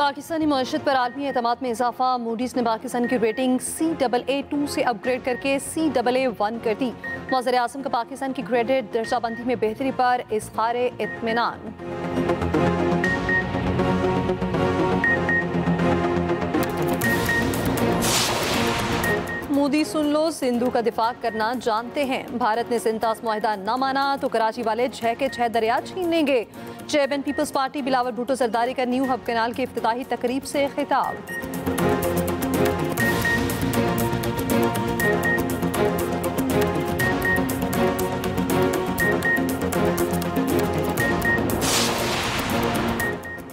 पाकिस्तानी मईशत पर आलमी एतमाद में इजाफा। मूडीज ने पाकिस्तान की रेटिंग CAA2 से अपग्रेड करके CAA1 कर दी। वज़ीर आज़म का पाकिस्तान की क्रेडिट दर्जाबंदी में बेहतरी पर इज़हार इत्मीनान। मोदी सुन लो, सिंधु का दिफा करना जानते हैं। भारत ने सिंतास मुआहिदा न माना तो कराची वाले 6 के 6 दरिया छीन लेंगे। Chairman Peoples Party Bilawal Bhutto Zardari का न्यू हब कैनाल की इफ्तिताही तकरीब से खिताब।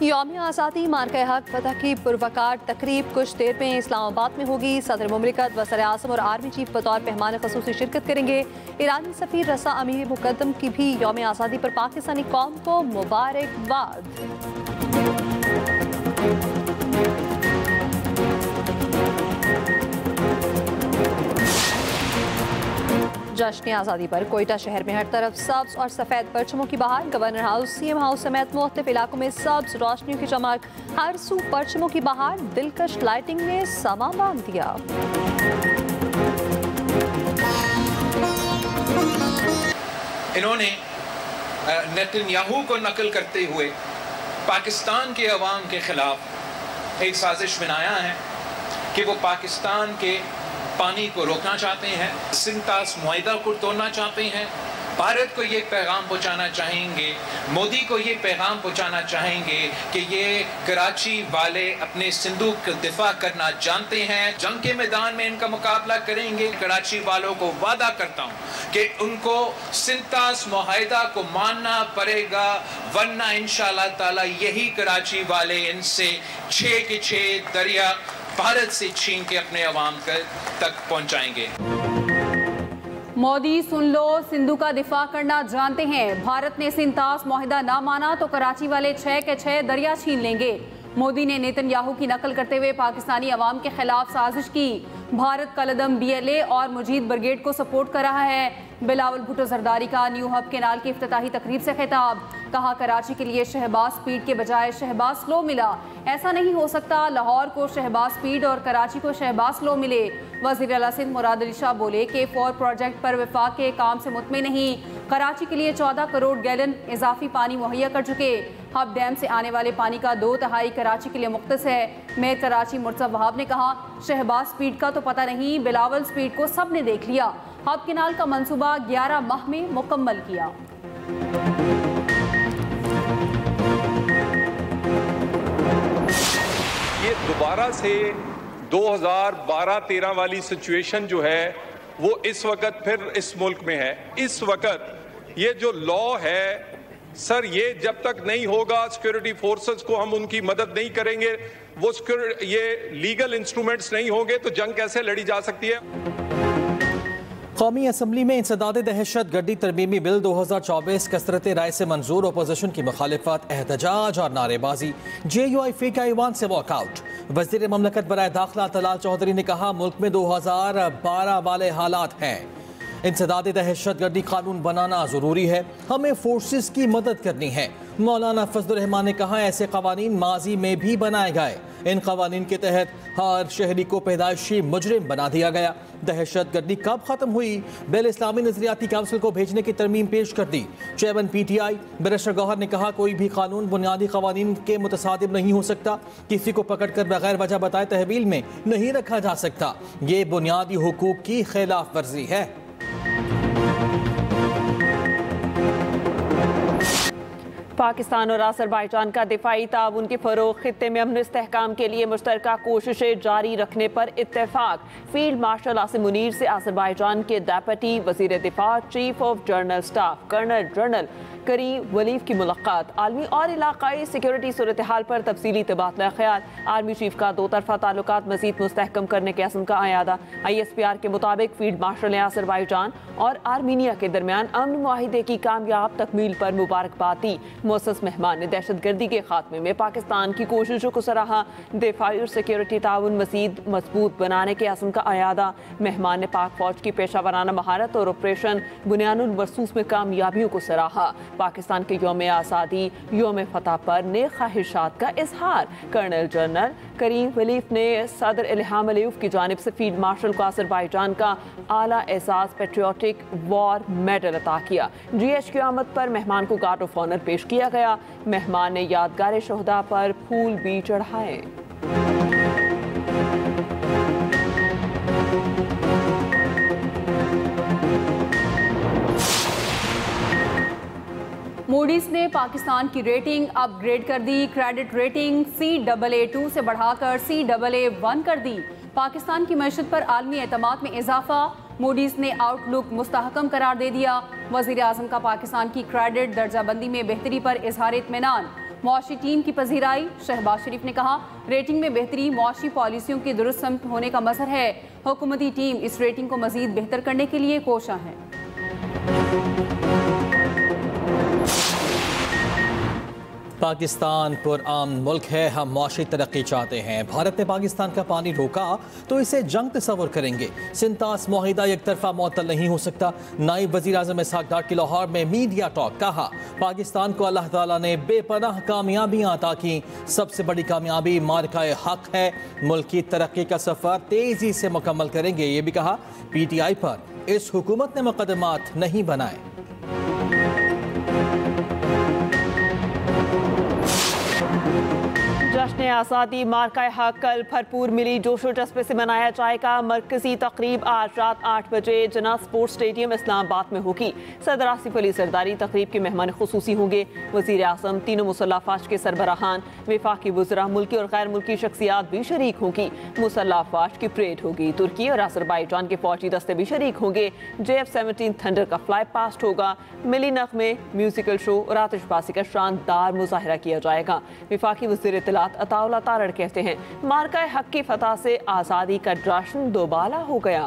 यौम आज़ादी मार्का हक फतह की पुरवकार तकरीब कुछ देर में इस्लामाबाद में होगी। सदर मुमलिकत, वज़ीर आज़म और आर्मी चीफ बतौर मेहमान ख़ुसूसी शिरकत करेंगे। ईरानी सफ़ीर रसा अमीर मुक़द्दम की भी यौम आज़ादी पर पाकिस्तानी कौम को मुबारकबाद। जश्न आज़ादी पर कोयटा शहर में हर तरफ सब्ज और सफ़ेद परचमों की बहार। गवर्नर हाउस, CM हाउस समेत मुख्तलिफ इलाकों में सब्ज रोशनियों की चमक, हर सू परचमों की बहार। दिलकश लाइटिंग ने समा बांध दिया। इन्होंने नेतन्याहू को नकल करते हुए पाकिस्तान के अवाम के खिलाफ एक साजिश बनाया है कि वो पाकिस्तान के पानी को रोकना चाहते हैं, सिंतास मुआहिदा को तोड़ना चाहते हैं। भारत को ये पैगाम पहुंचाना चाहेंगे, मोदी को ये पैगाम पहुंचाना चाहेंगे कि ये कराची वाले अपने सिंधु का दिफा करना जानते हैं। जंग के मैदान में इनका मुकाबला करेंगे। कराची वालों को वादा करता हूं कि उनको सिंतास मुआहिदा को मानना पड़ेगा, वरना इंशाअल्लाह ताला यही कराची वाले इनसे 6 के 6 दरिया भारत से छीन के अपने अवाम तक पहुंचाएंगे। मोदी सुन लो, सिंधु का दिफा करना जानते हैं। भारत ने सिंतास मुआहिदा ना माना तो कराची वाले 6 के 6 दरिया छीन लेंगे। मोदी ने नेतन्याहू की नकल करते हुए पाकिस्तानी अवाम के खिलाफ साजिश की। भारत कलदम BLA और मुजीद ब्रिगेड को सपोर्ट कर रहा है। बिलावल भुट्टो जरदारी का न्यू हब कैनाल की इफ्तिताही तकरीब से खिताब। कहा, कराची के लिए शहबाज स्पीड के बजाय शहबाज स्लो मिला। ऐसा नहीं हो सकता लाहौर को शहबाज स्पीड और कराची को शहबाज स्लो मिले। वज़ीर आला सिंध मुराद अली शाह बोले कि 4 प्रोजेक्ट पर वफाक के काम से मुतमिन नहीं। कराची के लिए 14 करोड़ गैलन इजाफी पानी मुहैया कर चुके। हब डैम से आने वाले पानी का 2/3 कराची के लिए मुख्तस है। मेयर कराची मुर्तज़ा वहाब ने कहा, शहबाज स्पीड का तो पता नहीं, बिलावल स्पीड को सब ने देख लिया। हब कैनाल का मंसूबा 11 माह में मुकम्मल किया। ये दोबारा से 2012-13 वाली सिचुएशन जो है वो इस वक्त फिर इस मुल्क में है। इस वक्त ये जो लॉ है सर, ये जब तक नहीं होगा सिक्योरिटी फोर्सेस को हम उनकी मदद नहीं करेंगे, वो ये लीगल इंस्ट्रूमेंट्स नहीं होंगे तो जंग कैसे लड़ी जा सकती है। कौमी असम्बली में इंसदाद दहशत गर्दी तरमीमी बिल 2024 कसरत राय से मंजूर। अपोजिशन की मुखालिफत, एहतजाज और नारेबाजी। JUIF का ईवान से वॉकआउट। वज़ीर ममलकत बराए दाखिला तलाल चौधरी ने कहा, मुल्क में 2012 वाले हालात हैं। इंसदाद दहशत गर्दी कानून बनाना ज़रूरी है, हमें फोर्सेस की मदद करनी है। मौलाना फजलुर रहमान ने कहा, ऐसे कवानीन माजी में भी बनाए गए। इन कवानीन के तहत हर शहरी को पैदाइशी मुजरिम बना दिया गया। दहशत गर्दी कब खत्म हुई? बिल इस्लामी नजरियाती काउंसिल को भेजने की तरमीम पेश कर दी। चेयरमैन PTI बैरिस्टर गौहर ने कहा, कोई भी कानून बुनियादी कवानीन के मुतसादिब नहीं हो सकता। किसी को पकड़ कर बगैर वजह बताए तहवील में नहीं रखा जा सकता। ये बुनियादी हुकूक की खिलाफ वर्जी है। पाकिस्तान और आज़रबाईजान का दिफाई ताउन के फ़रोग़, खित्ते में अमन इस्तेहकाम के लिए मुश्तरका कोशिशें जारी रखने पर इत्तेफाक। फील्ड मार्शल आसिम मुनीर से आज़रबाईजान के डेप्यूटी वज़ीर दिफा, chief of general staff colonel general Karim Walif की मुलाकात। आलमी और इलाकाई सिक्योरिटी सूरत हाल पर तफसीली तबादला ख्याल। आर्मी चीफ का 2 तरफ़ा ताल्लुकात मज़ीद मुस्तहकम करने के अज़्म का अयादा। ISPR के मुताबिक फील्ड मार्शल ने आज़रबाईजान और आर्मीनिया के दरमियान अमन मुआहिदे की कामयाब तकमील पर मुबारकबाद दी। मुअस्सस मेहमान ने दहशतगर्दी के खात्मे में पाकिस्तान की कोशिशों को सराहा। दिफाई और सिक्योरिटी ताउन मज़ीद मजबूत बनाने के अज़्म का अयादा। मेहमान ने पाक फौज की पेशा वराना महारत और ऑपरेशन बुनियानुल मरसूस में कामयाबियों को सराहा। पाकिस्तान के यौम आज़ादी यौम फतह पर नेक ख्वाहिशात का इजहार। कर्नल जनरल करीम वलीफ ने सदर इल्हाम अलीफ की जानिब से फील्ड मार्शल को अज़रबैजान का आला एजाज पेट्रियोटिक वॉर मेडल अता किया। GH की आमद पर मेहमान को गार्ड ऑफ ऑनर पेश किया गया। मेहमान ने यादगार शोहदा पर फूल भी चढ़ाए। मूडीज ने पाकिस्तान की रेटिंग अपग्रेड कर दी। क्रेडिट रेटिंग CAA2 से बढ़ाकर CAA1 कर दी। पाकिस्तान की मईशत पर आलमी एतमाद में इजाफा। मूडीज ने आउटलुक मुस्तहकम करार दे दिया। वज़ीर आज़म का पाकिस्तान की क्रेडिट दर्जाबंदी में बेहतरी पर इजहार इत्मीनान। मुआशी टीम की पजीराई। शहबाज शरीफ ने कहा, रेटिंग में बेहतरी मुआशी पॉलिसियों की दुरुस्त समत होने का मज़हर है। हुकूमती टीम इस रेटिंग को मज़ीद बेहतर करने के लिए कोशा है। पाकिस्तान पुरअमन मुल्क है, हम मुआशी तरक्की चाहते हैं। भारत ने पाकिस्तान का पानी रोका तो इसे जंग तस्वर करेंगे। सिंतास मुआहिदा एक तरफा मुअत्तल नहीं हो सकता। नायब वज़ीर आज़म इसहाक डार की लाहौर में मीडिया टॉक। कहा, पाकिस्तान को अल्लाह ताला ने बेपनाह कामयाबियाँ अता की। सबसे बड़ी कामयाबी मार्का हक है। मुल्क की तरक्की का सफ़र तेज़ी से मुकम्मल करेंगे। ये भी कहा, PTI पर इस हुकूमत ने मुकदमात नहीं बनाए। जश्न आज़ादी मार्का हक कल भरपूर मिली जोशो जज्बे से मनाया जाएगा। मरकजी तकरीब आज रात 8 बजे जना स्पोर्ट्स स्टेडियम इस्लामाबाद में होगी। सदर आसिफ अली सरदारी तकरीब के मेहमान खुसूसी होंगे। वज़ीर आज़म, तीनों मुसल्लह अफ़वाज के सरबराहान, वफाकी वज़रा, मुल्की और गैर मुल्की शख्सियात भी शरीक होंगी। मुसल्लह अफ़वाज की परेड होगी। तुर्की और अज़रबैजान के फौजी दस्ते भी शरीक होंगे। JF-17 थंडर का फ्लाई पास्ट होगा। मिली नग़मे, म्यूजिकल शो और आतिशबाज़ी का शानदार मुजाहरा किया जाएगा। वफाकी वज़ीर इत्तलात अताउल्लाह तारड़ कहते हैं, मार्का हक की फतह से आज़ादी का जश्न दोबाला हो गया।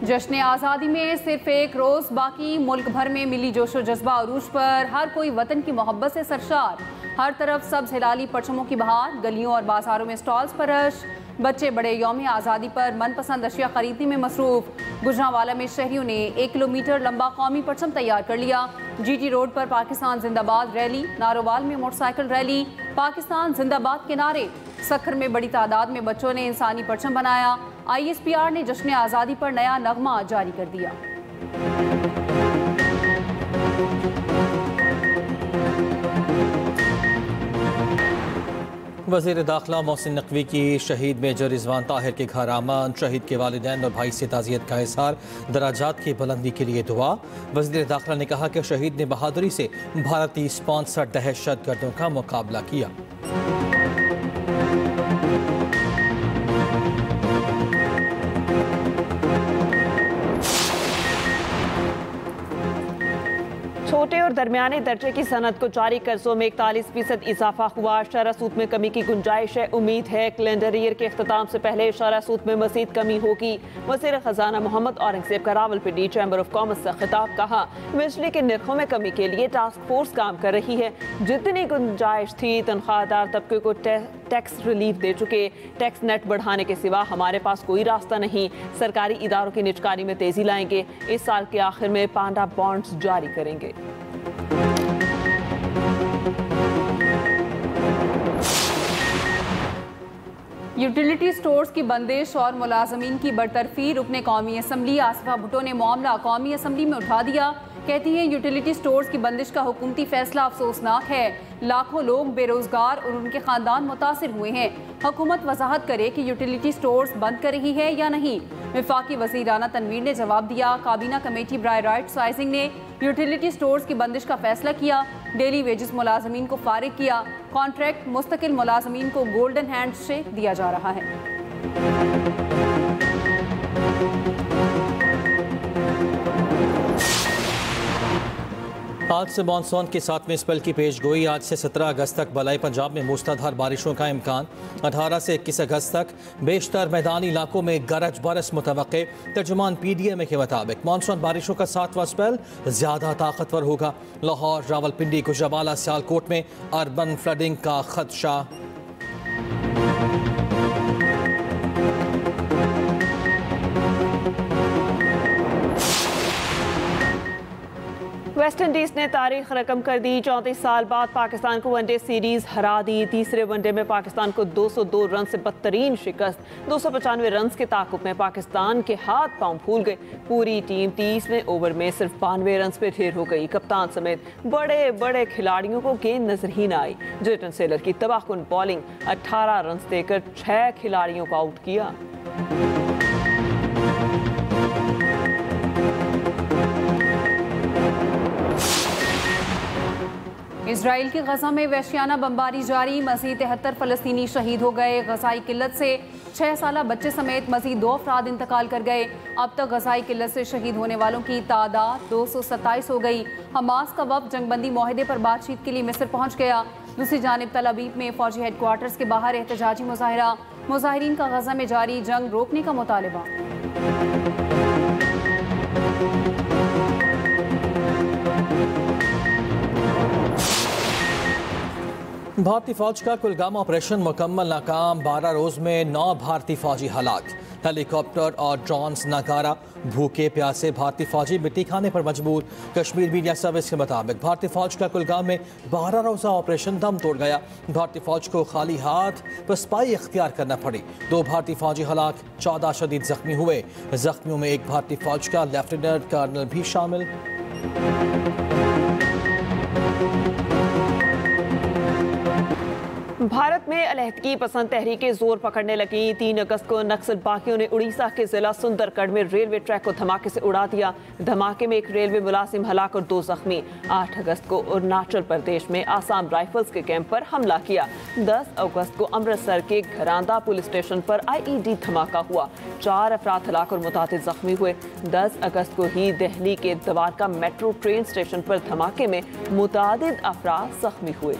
जश्न आज़ादी में सिर्फ एक रोज़ बाकी। मुल्क भर में मिली जोशो जज्बा अरूज पर। हर कोई वतन की मोहब्बत से सरशार। हर तरफ सब्ज हिलाली परचमों की बहार। गलियों और बाजारों में स्टॉल्स पर रश। बच्चे बड़े यौम आज़ादी पर मनपसंद अशिया खरीदने में मसरूफ। गुजरांवाला में शहरियों ने 1 किलोमीटर लंबा कौमी परचम तैयार कर लिया। GT रोड पर पाकिस्तान जिंदाबाद रैली। नारोवाल में मोटरसाइकिल रैली। पाकिस्तान जिंदाबाद के नारे। सखर में बड़ी तादाद में बच्चों ने इंसानी परचम बनाया। ISPR ने जश्न आज़ादी पर नया नगमा जारी कर दिया। वज़ीर दाखिला मोहसिन नकवी की शहीद मेजर रिजवान ताहिर के घर आमद। शहीद के वालिदैन और भाई से ताज़ियत का इज़हार। दराजात की बुलंदी के लिए दुआ। वज़ीर दाखिला ने कहा कि शहीद ने बहादुरी से भारतीय स्पॉन्सर दहशत गर्दों का मुकाबला किया। छोटे और दरमियाने दर्जे की सनत को जारी कर्जों में 41% इजाफा हुआ। शरह सूद में कमी की गुंजाइश है। उम्मीद है कैलेंडर ईयर के अख्ताम से पहले शरह सूद में मज़ीद कमी होगी। वज़ीर खजाना मोहम्मद औरंगज़ेब का रावलपिंडी चैम्बर ऑफ कॉमर्स से खिताब। कहा, बिजली के निर्खों में कमी के लिए टास्क फोर्स काम कर रही है। जितनी गुंजाइश थी तनख्वाहदार तबके को टैक्स रिलीफ दे चुके। टैक्स नेट बढ़ाने के सिवा हमारे पास कोई रास्ता नहीं। सरकारी इदारों की निजकारी में तेजी लाएंगे। इस साल के आखिर में पांडा बॉन्ड्स जारी करेंगे। यूटिलिटी स्टोर्स की बंदिश और मुलाजमीन की बरतरफी। रुकने कौमी असम्बली आसिफा भुट्टो ने मामला कौमी असम्बली में उठा दिया। कहती हैं, यूटिलिटी स्टोर्स की बंदिश का हुकूमती फैसला अफसोसनाक है। लाखों लोग बेरोजगार और उनके खानदान मुतासिर हुए हैं। हुकूमत वजाहत करे कि यूटिलिटी स्टोर्स बंद कर रही है या नहीं। वफाकी वज़ीर राना तनवीर ने जवाब दिया। काबीना कमेटी बराए राइट साइजिंग ने यूटिलिटी स्टोर्स की बंदिश का फैसला किया। डेली वेजेस मुलाजमीन को फारिग किया। कॉन्ट्रैक्ट मुस्तकिल मुलाजमीन को गोल्डन हैंड से दिया जा रहा है। आज से मानसून के 7वें स्पेल की पेश गोई। आज से 17 अगस्त तक बलाई पंजाब में मूसलाधार बारिशों का इम्कान। 18 से 21 अगस्त तक बेशतर मैदानी इलाकों में गरज बरस मुतवक्के। तर्जुमान PDMA के मुताबिक मानसून बारिशों का 7वां स्पेल ज़्यादा ताकतवर होगा। लाहौर, रावलपिंडी, गुजरावाला, सियालकोट में अर्बन फ्लडिंग का खदशा। वेस्ट इंडीज ने तारीख रकम कर दी। 34 साल बाद पाकिस्तान को वनडे सीरीज हरा दी। तीसरे वनडे में पाकिस्तान को 202 रन से बदतरीन शिकस्त। 295 रन के ताकुब में पाकिस्तान के हाथ पांव फूल गए। पूरी टीम 30वें ओवर में सिर्फ 92 रन पे ढेर हो गई। कप्तान समेत बड़े बड़े खिलाड़ियों को गेंद नजर ही न आई। जेटन सेलर की तबाहकुन बॉलिंग 18 रन देकर 6 खिलाड़ियों को आउट किया। इजराइल की गजा में वहशियाना बमबारी जारी। मज़ीद 73 फ़लस्तीनी शहीद हो गए। गजाई किल्लत से 6 साला बच्चे समेत मज़ीद 2 अफराद इंतकाल कर गए। अब तक गजाई किल्लत से शहीद होने वालों की तादाद 227 हो गई। हमास का वफ़द जंगबंदी मुआहदे पर बातचीत के लिए मिस्र पहुँच गया। दूसरी जानिब तल अवीव में फ़ौजी हेडक्वार्टर्स के बाहर एहतजाजी मुजाहरा। मुजाहिरीन का गजा में जारी जंग रोकने का मुतालबा। भारतीय फौज का कुलगाम ऑपरेशन मुकम्मल नाकाम। 12 रोज में 9 भारतीय फौजी हलाक। हेलीकॉप्टर और ड्रोन्स नाकारा। भूखे प्यासे भारतीय फौजी मिट्टी खाने पर मजबूर। कश्मीर मीडिया सर्विस के मुताबिक भारतीय फौज का कुलगाम में 12 रोजा ऑपरेशन दम तोड़ गया। भारतीय फौज को खाली हाथ पसपाई इख्तियार करना पड़ी। 2 भारतीय फौजी हलाक, 14 शदीद जख्मी हुए। जख्मियों में एक भारतीय फौज का लेफ्टिनेंट कर्नल भी शामिल। भारत में अलहदगी पसंद तहरीकें जोर पकड़ने लगी। 3 अगस्त को नक्सल बागियों ने उड़ीसा के जिला सुंदरगढ़ में रेलवे ट्रैक को धमाके से उड़ा दिया। धमाके में एक रेलवे मुलाजिम हलाक और 2 जख्मी। 8 अगस्त को अरुणाचल प्रदेश में आसाम राइफल्स के कैंप पर हमला किया। 10 अगस्त को अमृतसर के घरांदा पुलिस स्टेशन पर IED धमाका हुआ। 4 अफराद हलाक और मुतादिद जख्मी हुए। 10 अगस्त को ही दिल्ली के द्वारका मेट्रो ट्रेन स्टेशन पर धमाके में मुतादिद अफराद जख्मी हुए।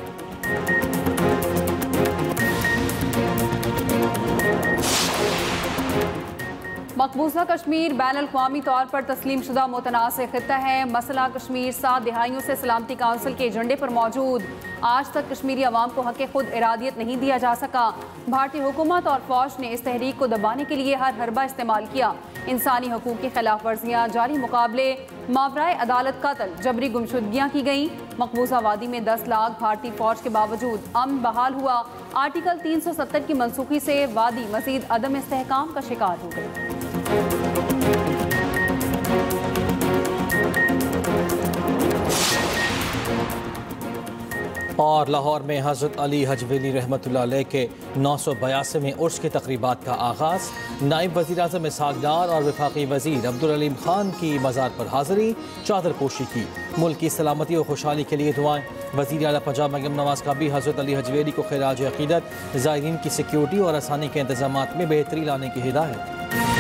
मकबूजा कश्मीर बैनुल-अक़वामी तौर पर तस्लीम शुदा मुतनाज़ खित्ता है। मसला कश्मीर 7 दहाइयों से सलामती काउंसिल के एजेंडे पर मौजूद। आज तक कश्मीरी अवाम को हक़ खुद इरादियत नहीं दिया जा सका। भारतीय हुकूमत और फौज ने इस तहरीक को दबाने के लिए हर हरबा इस्तेमाल किया। इंसानी हकूक़ की खिलाफ वर्जियाँ, जारी मुकाबले, मावराए अदालत कत्ल, जबरी गुमशुदगियाँ की गईं। मकबूजा वादी में 10 लाख भारतीय फौज के बावजूद अमन बहाल हुआ। आर्टिकल 370 की मनसूखी से वादी मजीद अदम इस्तेहकाम का शिकार हो गई। और लाहौर में हज़रत अली हजवेली रहमतुल्लाह अलैह के 982वें उर्स की तकरीबात का आगाज़। नायब वज़ीर-ए-आज़म इसहाक़ डार और वफाकी वज़ीर अब्दुल अलीम खान की मज़ार पर हाज़िरी, चादर पोशी की। मुल्क की सलामती और खुशहाली के लिए दुआएं। वज़ीर आला पंजाब मरियम नवाज़ का भी हज़रत अली हजवेली को खिराज अक़ीदत। ज़ायरीन की सिक्योरिटी और आसानी के इंतज़ामात में बेहतरी लाने की हिदायत।